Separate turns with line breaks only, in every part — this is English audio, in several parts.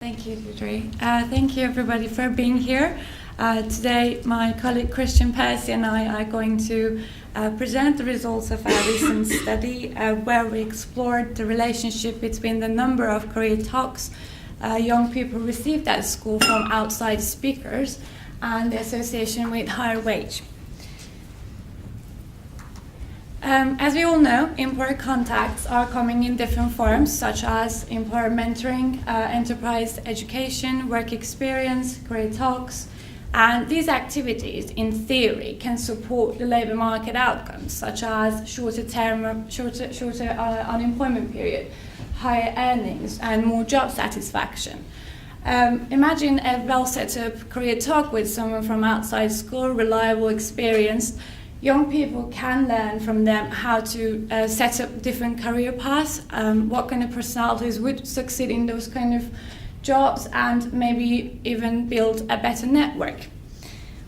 Thank you, Deirdre. Thank you, everybody, for being here. Today, my colleague Christian, Percy, and I are going to present the results of our recent study where we explored the relationship between the number of career talks young people received at school from outside speakers and the association with higher wage. As we all know, employer contacts are coming in different forms, such as employer mentoring, enterprise education, work experience, career talks, and these activities, in theory, can support the labour market outcomes, such as shorter unemployment period, higher earnings, and more job satisfaction. Imagine a well set up career talk with someone from outside school, reliable experience. Young people can learn from them how to set up different career paths, what kind of personalities would succeed in those kind of jobs, and maybe even build a better network.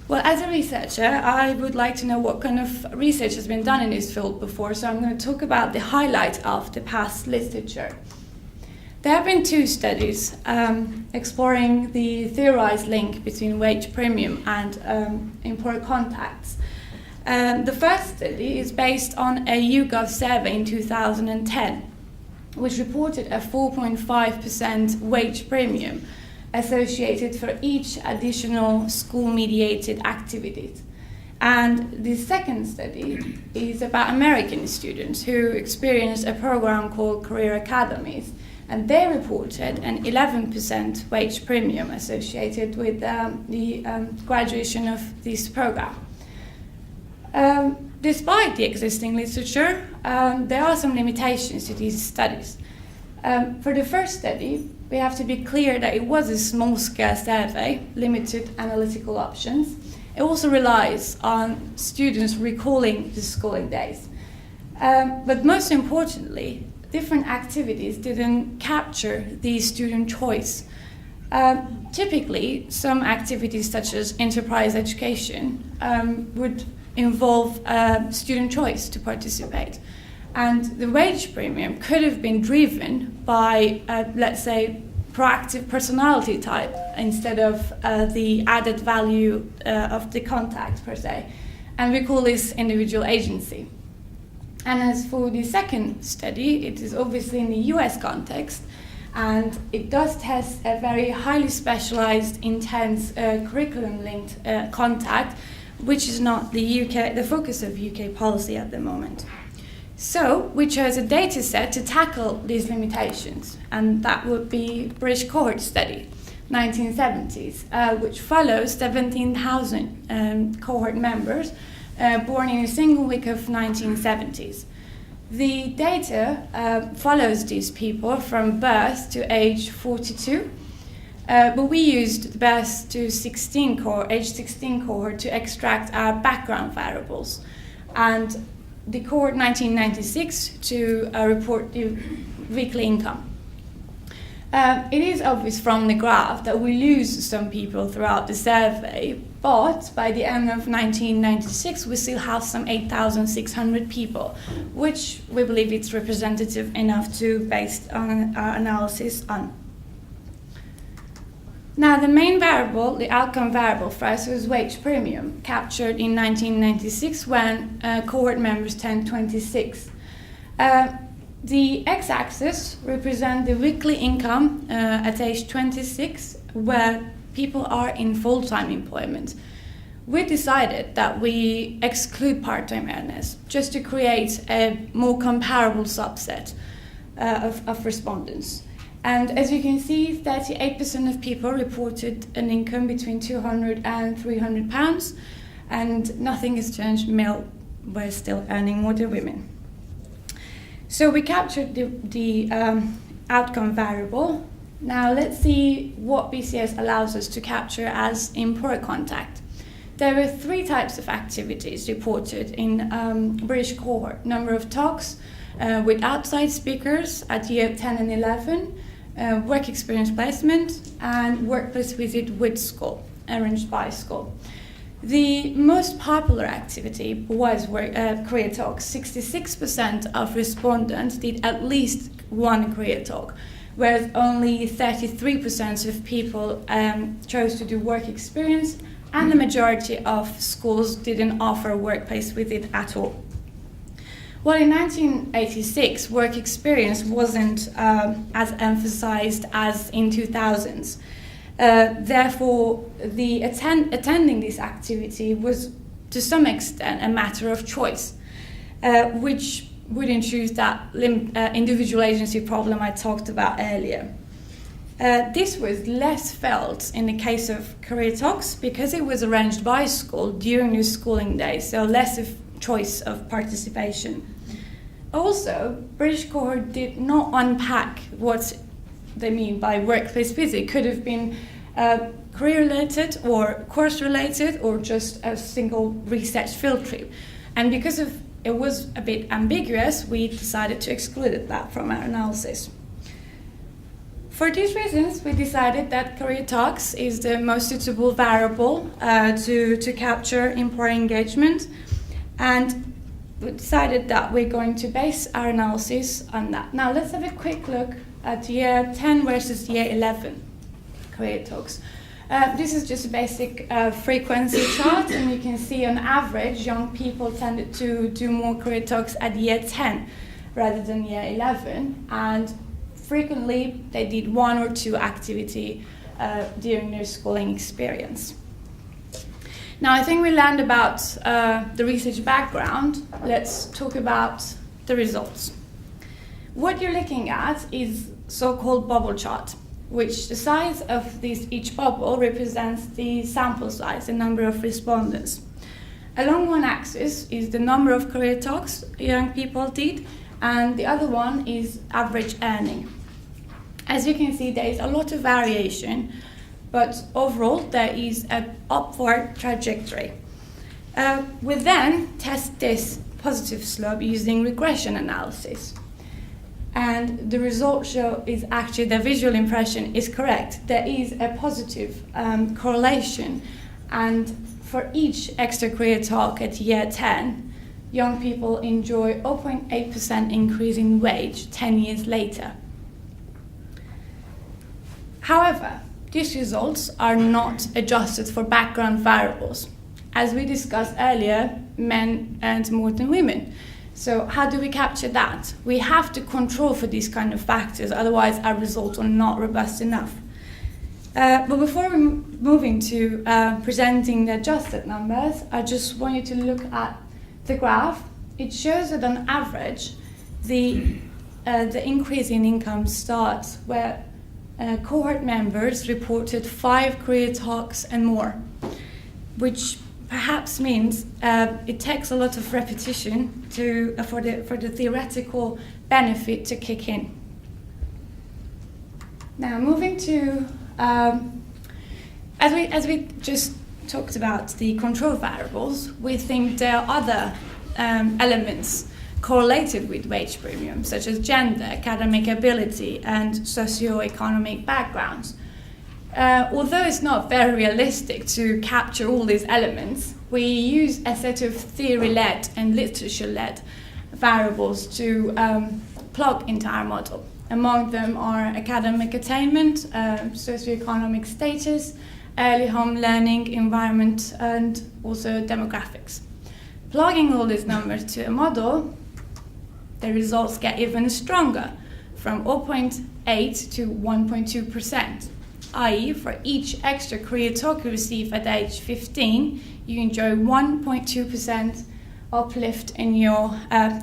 Well, as a researcher, I would like to know what kind of research has been done in this field before, so I'm going to talk about the highlight of the past literature. There have been two studies exploring the theorized link between wage premium and employer contacts. The first study is based on a YouGov survey in 2010, which reported a 4.5% wage premium associated for each additional school-mediated activity. And the second study is about American students who experienced a program called Career Academies, and they reported an 11% wage premium associated with the graduation of this program. Despite the existing literature, there are some limitations to these studies. For the first study, we have to be clear that it was a small-scale survey, limited analytical options. It also relies on students recalling the schooling days. But most importantly, different activities didn't capture the student choice. Typically, some activities such as enterprise education would involve student choice to participate. And the wage premium could have been driven by, let's say, proactive personality type instead of the added value of the contact per se. And we call this individual agency. And as for the second study, it is obviously in the US context, and it does test a very highly specialized, intense curriculum-linked contact, which is not the focus of UK policy at the moment. So we chose a data set to tackle these limitations, and that would be British cohort study, 1970s, which follows 17,000 cohort members born in a single week of 1970s. The data follows these people from birth to age 42, but we used the birth to age 16 cohort to extract our background variables, and the cohort 1996 to report the weekly income. It is obvious from the graph that we lose some people throughout the survey, but by the end of 1996 we still have some 8,600 people, which we believe it's representative enough to base on our analysis on. Now, the main variable, the outcome variable for us, was wage premium, captured in 1996 when cohort members turned 26. The x-axis represents the weekly income at age 26, where people are in full-time employment. We decided that we exclude part-time earners just to create a more comparable subset of respondents. And as you can see, 38% of people reported an income between 200 and 300 pounds, and nothing has changed. Male were still earning more than women. So we captured the outcome variable. Now let's see what BCS allows us to capture as employer contact. There were three types of activities reported in British cohort: number of talks with outside speakers at year 10 and 11, work experience placement, and workplace visit with school, arranged by school. The most popular activity was career talks. 66% of respondents did at least one career talk, whereas only 33% of people chose to do work experience, and the majority of schools didn't offer a workplace with it at all. Well, in 1986, work experience wasn't as emphasized as in 2000s. Therefore, attending this activity was, to some extent, a matter of choice, which would introduce that individual agency problem I talked about earlier. This was less felt in the case of career talks because it was arranged by school during the schooling days, so less of choice of participation. Also, British cohort did not unpack what they mean by workplace visit. It could have been career-related or course-related or just a single research field trip. And because it was a bit ambiguous, we decided to exclude that from our analysis. For these reasons, we decided that career talks is the most suitable variable to capture employer engagement, and we decided that we're going to base our analysis on that. Now let's have a quick look at year 10 versus year 11 career talks. This is just a basic frequency chart, and you can see on average young people tended to do more career talks at year 10 rather than year 11, and frequently they did one or two activity during their schooling experience. Now, I think we learned about the research background. Let's talk about the results. What you're looking at is so-called bubble chart, which the size of each bubble represents the sample size, the number of respondents. Along one axis is the number of career talks young people did, and the other one is average earning. As you can see, there is a lot of variation, but overall there is an upward trajectory. We then test this positive slope using regression analysis. And the result show is actually the visual impression is correct. There is a positive correlation, and for each extra career talk at year 10, young people enjoy 0.8% increase in wage 10 years later. However, these results are not adjusted for background variables. As we discussed earlier, men earn more than women. So how do we capture that? We have to control for these kind of factors, otherwise our results are not robust enough. But before we move into presenting the adjusted numbers, I just want you to look at the graph. It shows that on average, the increase in income starts where cohort members reported 5 career talks and more, which perhaps means it takes a lot of repetition for the theoretical benefit to kick in. Now, moving to as we just talked about the control variables, we think there are other elements correlated with wage premium, such as gender, academic ability, and socioeconomic backgrounds. Although it's not very realistic to capture all these elements, we use a set of theory-led and literature-led variables to plug into our model. Among them are academic attainment, socioeconomic status, early home learning, environment, and also demographics. Plugging all these numbers to a model, the results get even stronger, from 0.8 to 1.2%. i.e., for each extra career talk you receive at age 15, you enjoy 1.2% uplift in your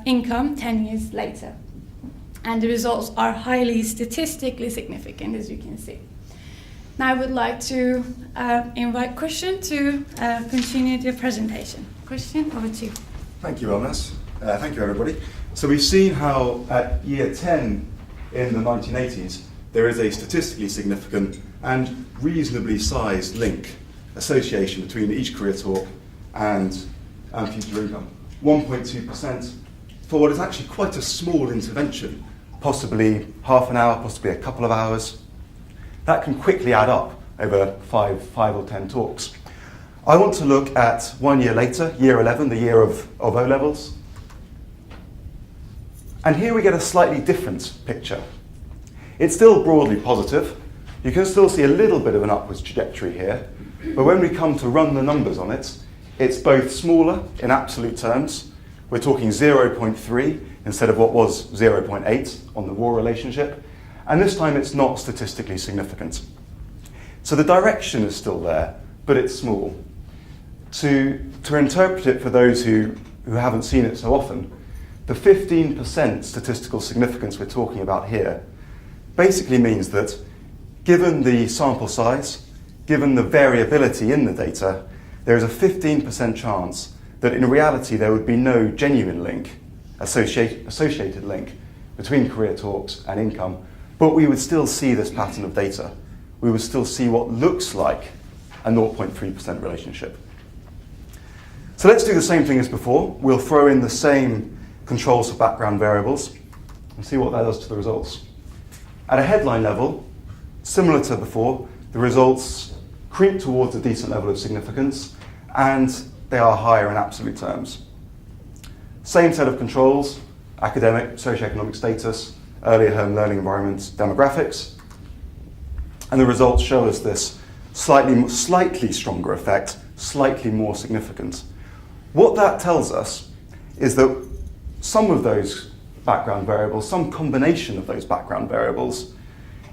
income 10 years later. And the results are highly statistically significant, as you can see. Now I would like to invite Christian to continue the presentation. Christian, over to you.
Thank you, Elnaz. Thank you, everybody. So we've seen how at year 10 in the 1980s, there is a statistically significant and reasonably sized association between each career talk and future income. 1.2% for what is actually quite a small intervention, possibly half an hour, possibly a couple of hours. That can quickly add up over five or 10 talks. I want to look at 1 year later, year 11, the year of O-levels. And here we get a slightly different picture. It's still broadly positive. You can still see a little bit of an upwards trajectory here, but when we come to run the numbers on it, it's both smaller in absolute terms. We're talking 0.3 instead of what was 0.8 on the raw relationship, and this time it's not statistically significant. So the direction is still there, but it's small. To interpret it for those who haven't seen it so often, the 15% statistical significance we're talking about here basically means that given the sample size, given the variability in the data, there is a 15% chance that in reality there would be no genuine link, associated link, between career talks and income, but we would still see this pattern of data. We would still see what looks like a 0.3% relationship. So let's do the same thing as before. We'll throw in the same controls for background variables and see what that does to the results. At a headline level, similar to before, the results creep towards a decent level of significance, and they are higher in absolute terms. Same set of controls: academic, socioeconomic status, earlier home learning environment, demographics. And the results show us this slightly stronger effect, slightly more significant. What that tells us is that some of those background variables, some combination of those background variables,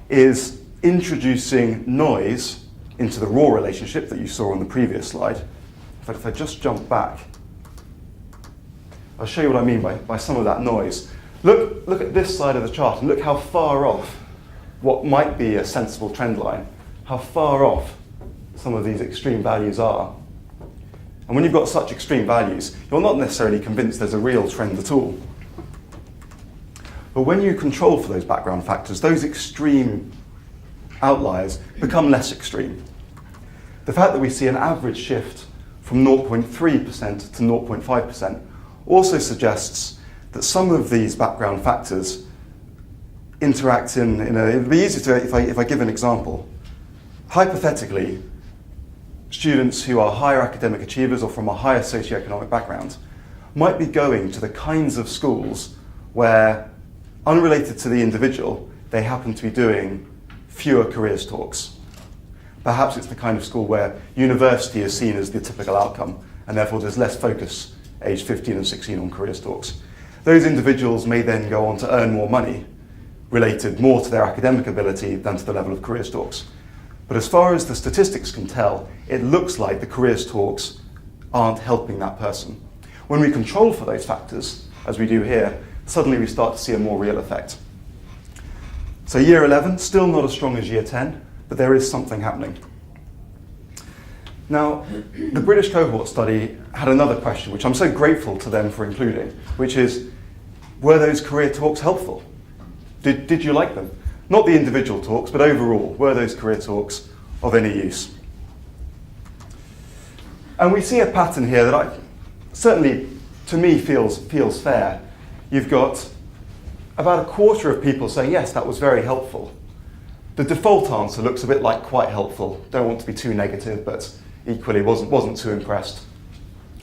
is introducing noise into the raw relationship that you saw on the previous slide. In fact, if I just jump back, I'll show you what I mean by some of that noise. Look at this side of the chart and look how far off what might be a sensible trend line, how far off some of these extreme values are. And when you've got such extreme values, you're not necessarily convinced there's a real trend at all. But when you control for those background factors, those extreme outliers become less extreme. The fact that we see an average shift from 0.3% to 0.5% also suggests that some of these background factors interact in a... It would be easy to, if I give an example. Hypothetically, students who are higher academic achievers or from a higher socioeconomic background might be going to the kinds of schools where, unrelated to the individual, they happen to be doing fewer careers talks. Perhaps it's the kind of school where university is seen as the typical outcome, and therefore there's less focus aged 15 and 16 on careers talks. Those individuals may then go on to earn more money, related more to their academic ability than to the level of careers talks. But as far as the statistics can tell, it looks like the careers talks aren't helping that person. When we control for those factors, as we do here, suddenly we start to see a more real effect. So year 11, still not as strong as year 10, but there is something happening. Now, the British cohort study had another question, which I'm so grateful to them for including, which is, were those career talks helpful? Did you like them? Not the individual talks, but overall, were those career talks of any use? And we see a pattern here that certainly, to me, feels fair. You've got about a quarter of people saying, yes, that was very helpful. The default answer looks a bit like quite helpful. Don't want to be too negative, but equally wasn't too impressed.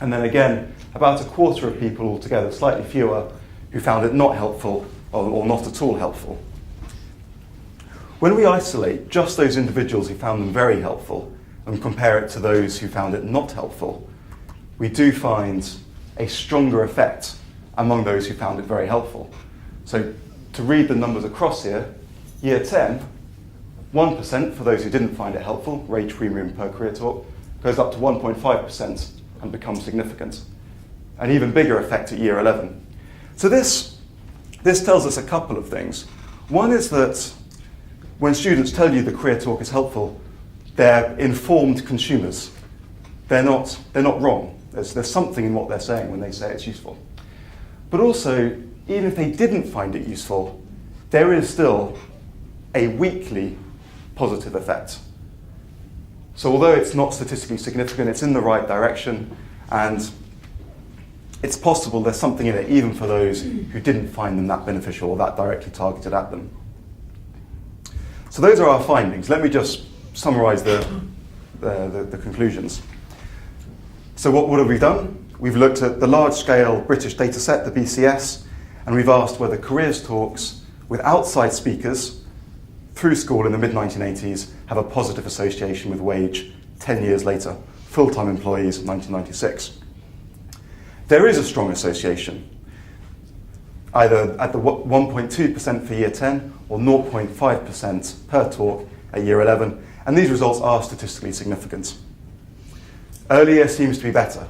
And then again, about a quarter of people altogether, slightly fewer, who found it not helpful or not at all helpful. When we isolate just those individuals who found them very helpful and compare it to those who found it not helpful, we do find a stronger effect among those who found it very helpful. So to read the numbers across here, year 10, 1% for those who didn't find it helpful, wage premium per career talk, goes up to 1.5% and becomes significant. An even bigger effect at year 11. So this tells us a couple of things. One is that when students tell you the career talk is helpful, they're informed consumers. They're not wrong. There's something in what they're saying when they say it's useful. But also, even if they didn't find it useful, there is still a weakly positive effect. So although it's not statistically significant, it's in the right direction, and it's possible there's something in it even for those who didn't find them that beneficial or that directly targeted at them. So those are our findings. Let me just summarize the conclusions. So what have we done? We've looked at the large-scale British dataset, the BCS, and we've asked whether careers talks with outside speakers through school in the mid-1980s have a positive association with wage 10 years later. Full-time employees, 1996. There is a strong association, either at the 1.2% for year 10 or 0.5% per talk at year 11, and these results are statistically significant. Earlier seems to be better.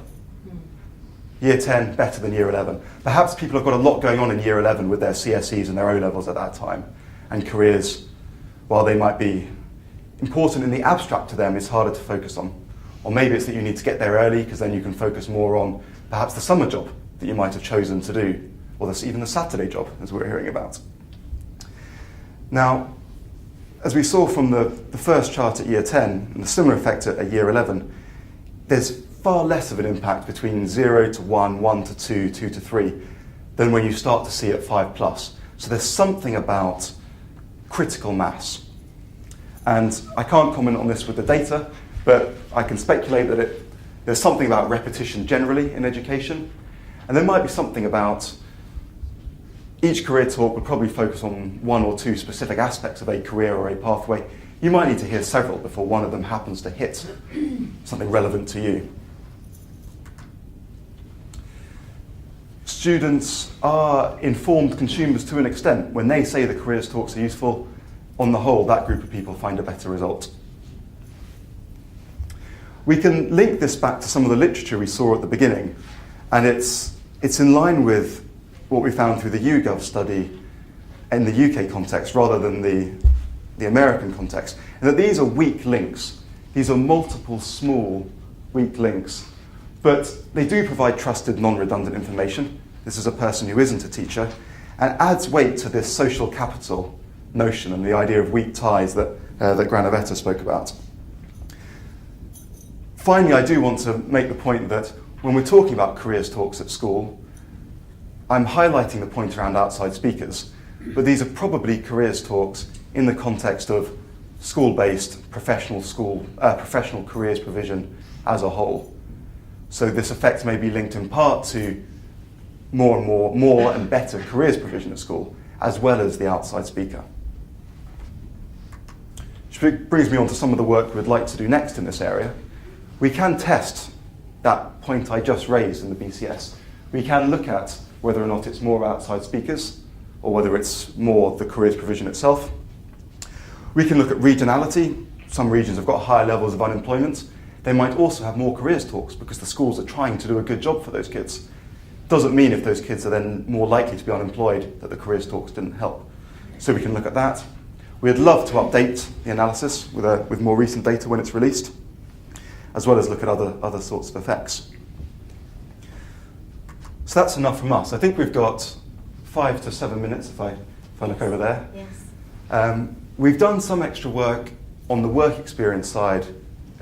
Year 10 better than year 11. Perhaps people have got a lot going on in year 11 with their CSEs and their O-levels at that time, and careers, while they might be important in the abstract to them, is harder to focus on. Or maybe it's that you need to get there early because then you can focus more on perhaps the summer job that you might have chosen to do, or even the Saturday job, as we're hearing about. Now, as we saw from the first chart at year 10, and the similar effect at year 11, there's far less of an impact between 0 to 1, 1 to 2, 2 to 3, than when you start to see at 5+. So there's something about critical mass. And I can't comment on this with the data, but I can speculate that there's something about repetition generally in education, and there might be something about each career talk would probably focus on one or two specific aspects of a career or a pathway. You might need to hear several before one of them happens to hit something relevant to you. Students are informed consumers to an extent. When they say the careers talks are useful, on the whole, that group of people find a better result. We can link this back to some of the literature we saw at the beginning, and it's in line with what we found through the YouGov study in the UK context rather than the American context, and that these are weak links. These are multiple small weak links, but they do provide trusted, non-redundant information. This is a person who isn't a teacher, and adds weight to this social capital notion and the idea of weak ties that Granavetta spoke about. Finally, I do want to make the point that when we're talking about careers talks at school, I'm highlighting the point around outside speakers, but these are probably careers talks in the context of school-based professional careers provision as a whole. So this effect may be linked in part to more and better careers provision at school, as well as the outside speaker. Which brings me on to some of the work we'd like to do next in this area. We can test that point I just raised in the BCS. We can look at whether or not it's more outside speakers or whether it's more the careers provision itself. We can look at regionality. Some regions have got higher levels of unemployment. They might also have more careers talks because the schools are trying to do a good job for those kids. Doesn't mean if those kids are then more likely to be unemployed that the careers talks didn't help. So we can look at that. We'd love to update the analysis with more recent data when it's released, as well as look at other sorts of effects. So that's enough from us. I think we've got 5 to 7 minutes if I look over there.
Yes.
We've done some extra work on the work experience side,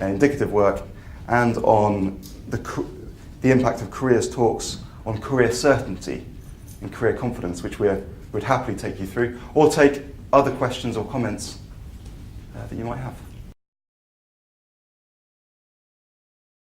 indicative work, and on the impact of careers talks on career certainty and career confidence, which we'd happily take you through, or take other questions or comments that you might have.